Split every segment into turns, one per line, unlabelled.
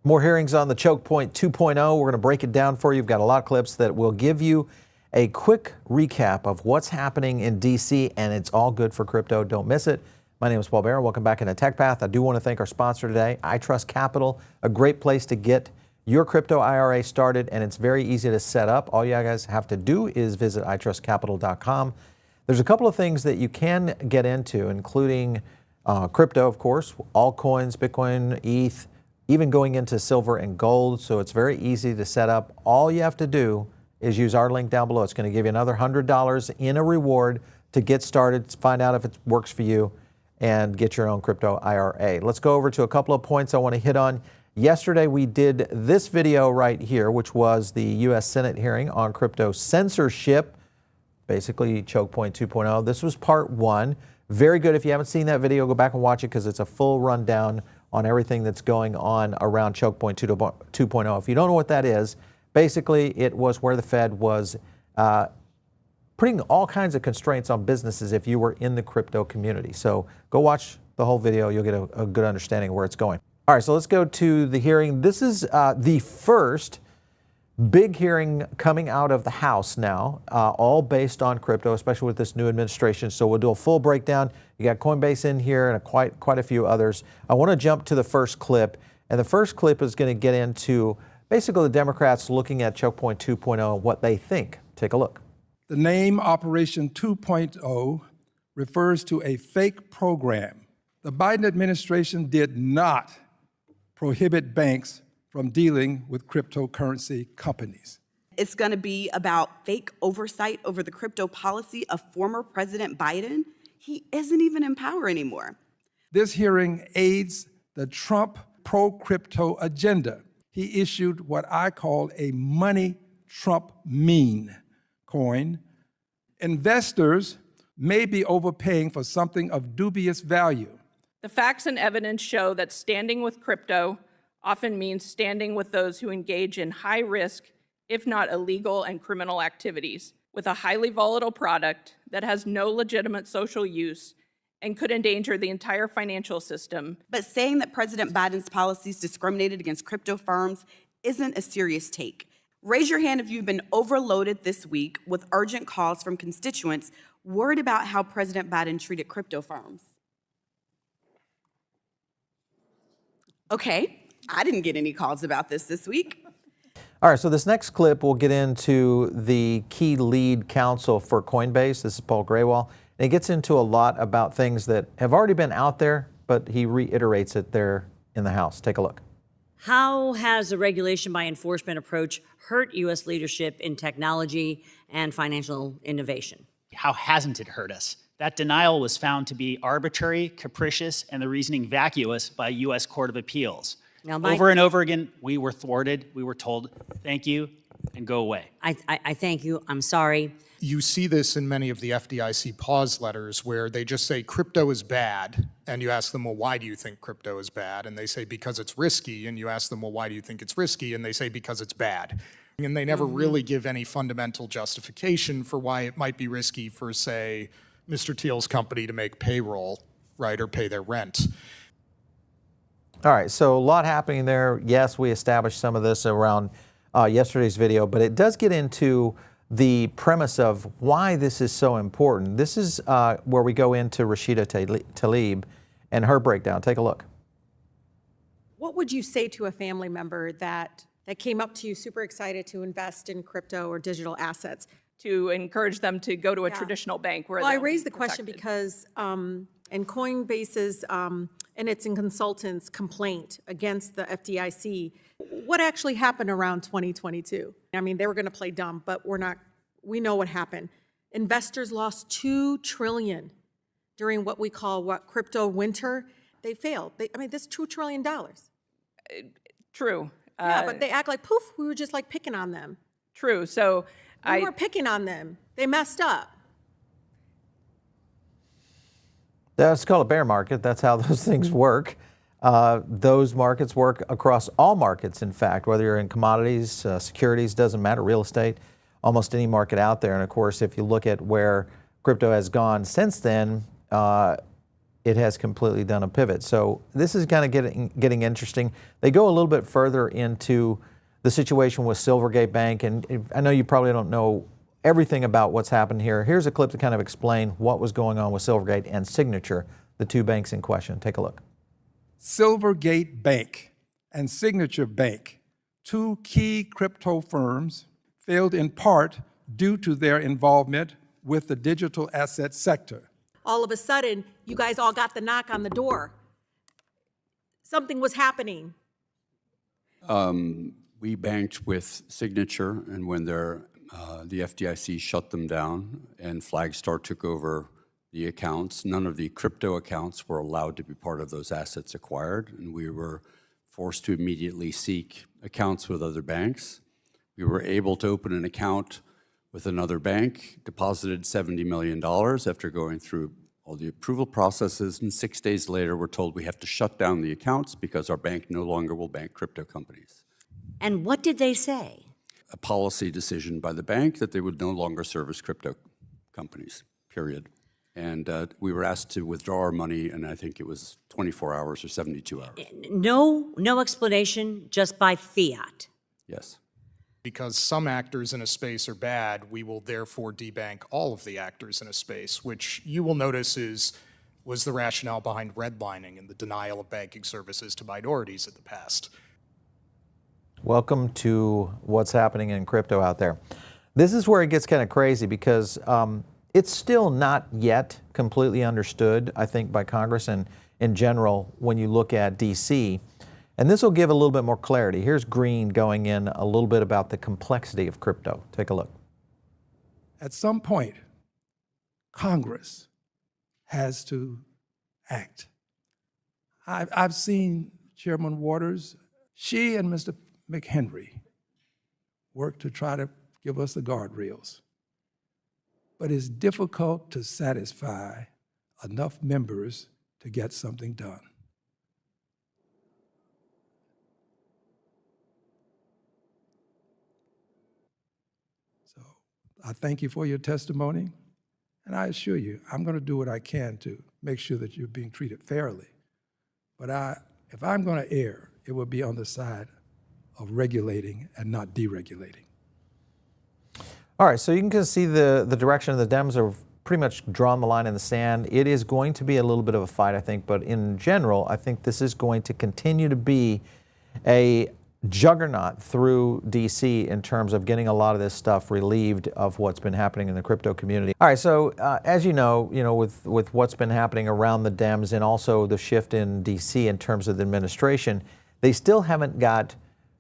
More hearings on the Chokepoint 2.0. We're going to break it down for you. We've got a lot of clips that will give you a quick recap of what's happening in D.C., and it's all good for crypto. Don't miss it. My name is Paul Barron. Welcome back into Tech Path. I do want to thank our sponsor today, iTrust Capital, a great place to get your crypto IRA started, and it's very easy to set up. All you guys have to do is visit itrustcapital.com. There's a couple of things that you can get into, including crypto, of course, altcoins, Bitcoin, ETH, even going into silver and gold. So it's very easy to set up. All you have to do is use our link down below. It's going to give you another $100 in a reward to get started, find out if it works for you, and get your own crypto IRA. Let's go over to a couple of points I want to hit on. Yesterday, we did this video right here, which was the U.S. Senate hearing on crypto censorship, basically Chokepoint 2.0. This was part one. Very good. If you haven't seen that video, go back and watch it because it's a full rundown on everything that's going on around Chokepoint 2.0. If you don't know what that is, basically it was where the Fed was putting all kinds of constraints on businesses if you were in the crypto community. So go watch the whole video. You'll get a good understanding of where it's going. All right, so let's go to the hearing. This is the first big hearing coming out of the House now, all based on crypto, especially with this new administration. So we'll do a full breakdown. You got Coinbase in here and quite a few others. I want to jump to the first clip, and the first clip is going to get into basically the Democrats looking at Chokepoint 2.0 and what they think. Take a look.
The name Operation 2.0 refers to a fake program. The Biden administration did not prohibit banks from dealing with cryptocurrency companies.
It's going to be about fake oversight over the crypto policy of former President Biden. He isn't even in power anymore.
This hearing aids the Trump pro-crypto agenda. He issued what I call a money Trump meme coin. Investors may be overpaying for something of dubious value.
The facts and evidence show that standing with crypto often means standing with those who engage in high risk, if not illegal and criminal activities, with a highly volatile product that has no legitimate social use and could endanger the entire financial system.
But saying that President Biden's policies discriminated against crypto firms isn't a serious take. Raise your hand if you've been overloaded this week with urgent calls from constituents worried about how President Biden treated crypto firms. Okay, I didn't get any calls about this week.
All right, so this next clip will get into the key lead counsel for Coinbase. This is Paul Grewal. And it gets into a lot about things that have already been out there, but he reiterates it there in the House. Take a look.
How has the regulation by enforcement approach hurt U.S. leadership in technology and financial innovation?
How hasn't it hurt us? That denial was found to be arbitrary, capricious, and the reasoning vacuous by U.S. Court of Appeals. Now, over and over again, we were thwarted. We were told, thank you, and go away.
I thank you. I'm sorry.
You see this in many of the FDIC pause letters where they just say crypto is bad, and you ask them, well, why do you think crypto is bad? And they say, because it's risky. And you ask them, well, why do you think it's risky? And they say, because it's bad. And they never really give any fundamental justification for why it might be risky for, say, Mr. Thiel's company to make payroll, right, or pay their rent.
All right, so a lot happening there. Yes, we established some of this around yesterday's video, but it does get into the premise of why this is so important. This is where we go into Rashida Talib and her breakdown. Take a look.
What would you say to a family member that came up to you super excited to invest in crypto or digital assets?
To encourage them to go to a traditional bank where
I raised the question because in Coinbase's and its consultants' complaint against the FDIC, what actually happened around 2022? I mean, they were going to play dumb, but we know what happened. Investors lost $2 trillion during what we call crypto winter. They failed. This $2 trillion.
True.
Yeah, but they act like, poof, we were just like picking on them.
True. So
we were picking on them. They messed up.
That's called a bear market. That's how those things work. Those markets work across all markets, in fact, whether you're in commodities, securities, doesn't matter, real estate, almost any market out there. And of course, if you look at where crypto has gone since then, it has completely done a pivot. So this is kind of getting interesting. They go a little bit further into the situation with Silvergate Bank, and I know you probably don't know everything about what's happened here. Here's a clip to kind of explain what was going on with Silvergate and Signature, the two banks in question. Take a look.
Silvergate Bank and Signature Bank, two key crypto firms, failed in part due to their involvement with the digital asset sector.
All of a sudden, you guys all got the knock on the door. Something was happening.
We banked with Signature, and when the FDIC shut them down and Flagstar took over the accounts, none of the crypto accounts were allowed to be part of those assets acquired, and we were forced to immediately seek accounts with other banks. We were able to open an account with another bank, deposited $70 million after going through all the approval processes, and 6 days later we're told we have to shut down the accounts because our bank no longer will bank crypto companies.
And what did they say?
A policy decision by the bank that they would no longer service crypto companies, period. And we were asked to withdraw our money, and I think it was 24 hours or 72 hours.
No explanation, just by fiat.
Yes.
Because some actors in a space are bad, we will therefore debank all of the actors in a space, which you will notice was the rationale behind redlining and the denial of banking services to minorities in the past.
Welcome to what's happening in crypto out there. This is where it gets kind of crazy because it's still not yet completely understood, I think, by Congress and in general when you look at DC. And this will give a little bit more clarity. Here's Green going in a little bit about the complexity of crypto. Take a look.
At some point, Congress has to act. I've seen Chairman Waters, she and Mr. McHenry work to try to give us the guardrails. But it's difficult to satisfy enough members to get something done. So I thank you for your testimony, and I assure you, I'm going to do what I can to make sure that you're being treated fairly. But if I'm going to err, it will be on the side of regulating and not deregulating.
All right, so you can see the direction of the Dems are pretty much drawn the line in the sand. It is going to be a little bit of a fight, I think, but in general, I think this is going to continue to be a juggernaut through DC in terms of getting a lot of this stuff relieved of what's been happening in the crypto community. All right, so as you know, with what's been happening around the Dems and also the shift in DC in terms of the administration, they still haven't got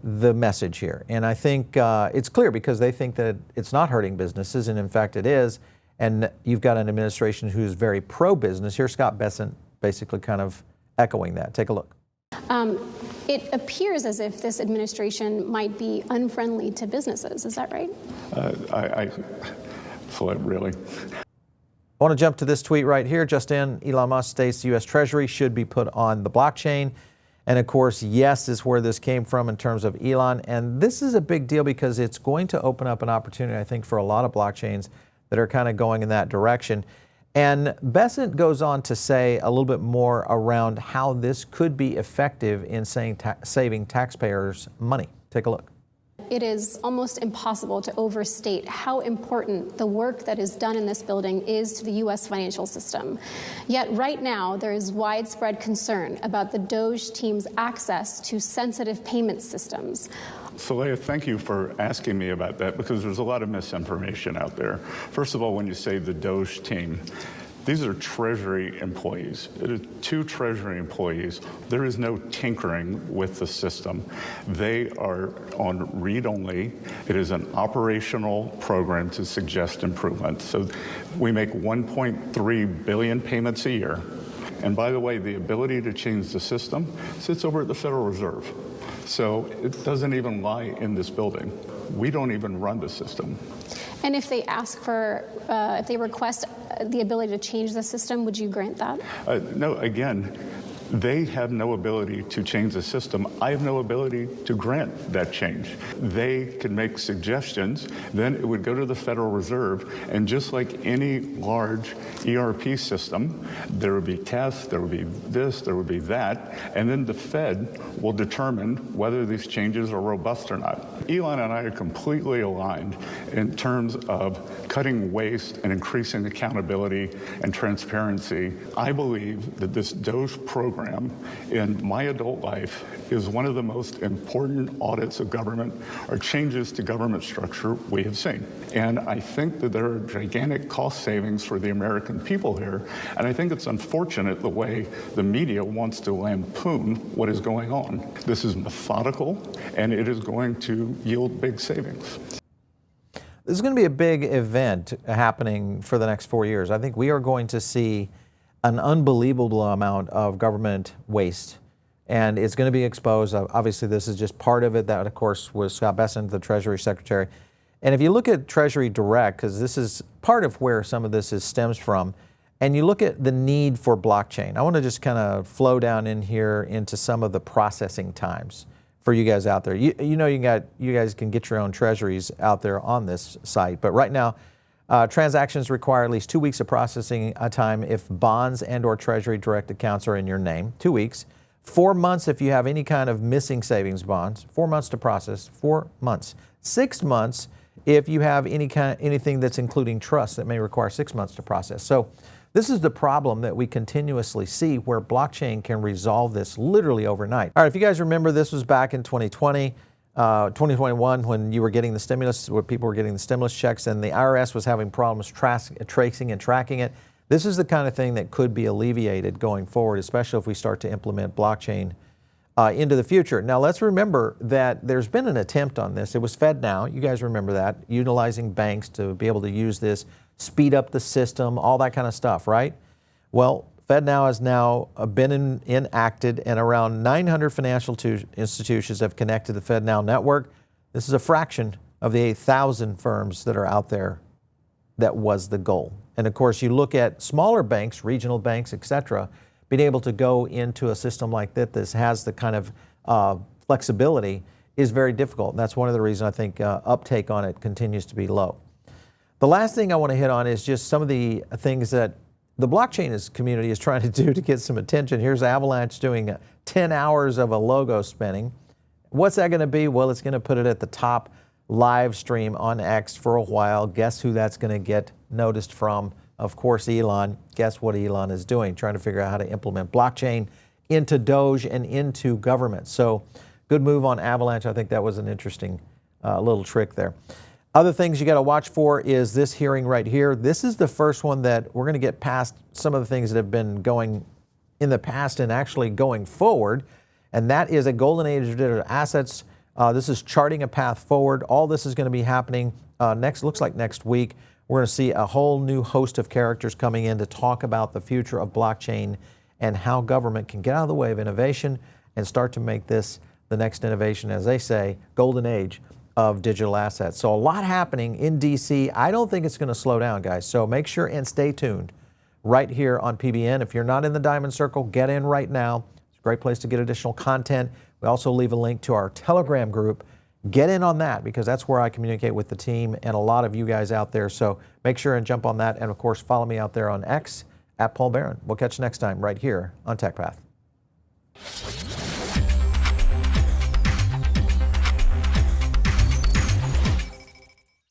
the message here. And I think it's clear because they think that it's not hurting businesses, and in fact it is. And you've got an administration who's very pro-business. Here's Scott Bessent basically kind of echoing that. Take a look.
It appears as if this administration might be unfriendly to businesses. Is that right?
I flip, really.
I want to jump to this tweet right here. Just in, Elon Musk states the U.S. Treasury should be put on the blockchain. And of course, yes is where this came from in terms of Elon. And this is a big deal because it's going to open up an opportunity, I think, for a lot of blockchains that are kind of going in that direction. And Bessent goes on to say a little bit more around how this could be effective in saving taxpayers money. Take a look.
It is almost impossible to overstate how important the work that is done in this building is to the U.S. financial system. Yet right now, there is widespread concern about the DOJ team's access to sensitive payment systems.
Saleha, thank you for asking me about that because there's a lot of misinformation out there. First of all, when you say the DOJ team, these are Treasury employees. It is 2 Treasury employees. There is no tinkering with the system. They are on read-only. It is an operational program to suggest improvement. So we make 1.3 billion payments a year. And by the way, the ability to change the system sits over at the Federal Reserve. So it doesn't even lie in this building. We don't even run the system.
And if they ask for, if they request the ability to change the system, would you grant that?
No, again, They have no ability to change the system. I have no ability to grant that change. They can make suggestions, then it would go to the Federal Reserve, and just like any large ERP system, there would be tests, there would be this, there would be that, and then the Fed will determine whether these changes are robust or not. Elon and I are completely aligned in terms of cutting waste and increasing accountability and transparency. I believe that this DOGE program in my adult life is one of the most important audits of government or changes to government structure we have seen. And I think that there are gigantic cost savings for the American people here. And I think it's unfortunate the way the media wants to lampoon what is going on. This is methodical, and it is going to yield big savings.
This is going to be a big event happening for the next 4 years. I think we are going to see an unbelievable amount of government waste, and it's going to be exposed. Obviously, this is just part of it. That, of course, was Scott Bessent, the Treasury Secretary. And if you look at Treasury Direct, because this is part of where some of this stems from, and you look at the need for blockchain, I want to just kind of flow down in here into some of the processing times for you guys out there. You know, you guys can get your own treasuries out there on this site, but right now, transactions require at least 2 weeks of processing time if bonds and or Treasury Direct accounts are in your name, 2 weeks. 4 months if you have any kind of missing savings bonds, 4 months to process, 4 months. 6 months if you have anything that's including trust that may require 6 months to process. So this is the problem that we continuously see where blockchain can resolve this literally overnight. All right, if you guys remember, this was back in 2020. 2021, when you were getting the stimulus, where people were getting the stimulus checks and the IRS was having problems tracing and tracking it. This is the kind of thing that could be alleviated going forward, especially if we start to implement blockchain into the future. Now, let's remember that there's been an attempt on this. It was FedNow. You guys remember that, utilizing banks to be able to use this, speed up the system, all that kind of stuff, right? Well, FedNow has now been enacted, and around 900 financial institutions have connected to the FedNow network. This is a fraction of the 8,000 firms that are out there. That was the goal. And of course, you look at smaller banks, regional banks, et cetera, being able to go into a system like this has the kind of flexibility is very difficult. And that's one of the reasons I think uptake on it continues to be low. The last thing I want to hit on is just some of the things that the blockchain community is trying to do to get some attention. Here's Avalanche doing 10 hours of a logo spinning. What's that going to be? Well, it's going to put it at the top live stream on X for a while. Guess who that's going to get noticed from? Of course, Elon. Guess what Elon is doing? Trying to figure out how to implement blockchain into Doge and into government. So good move on Avalanche. I think that was an interesting little trick there. Other things you got to watch for is this hearing right here. This is the first one that we're going to get past some of the things that have been going in the past and actually going forward. And that is a golden age of digital assets. This is charting a path forward. All this is going to be happening looks like next week. We're going to see a whole new host of characters coming in to talk about the future of blockchain and how government can get out of the way of innovation and start to make this the next innovation, as they say, golden age of digital assets. So a lot happening in DC. I don't think it's going to slow down, guys. So make sure and stay tuned right here on PBN. If you're not in the Diamond Circle, get in right now. It's a great place to get additional content. We also leave a link to our Telegram group. Get in on that because that's where I communicate with the team and a lot of you guys out there. So make sure and jump on that. And of course, follow me out there on X at Paul Barron. We'll catch you next time right here on TechPath.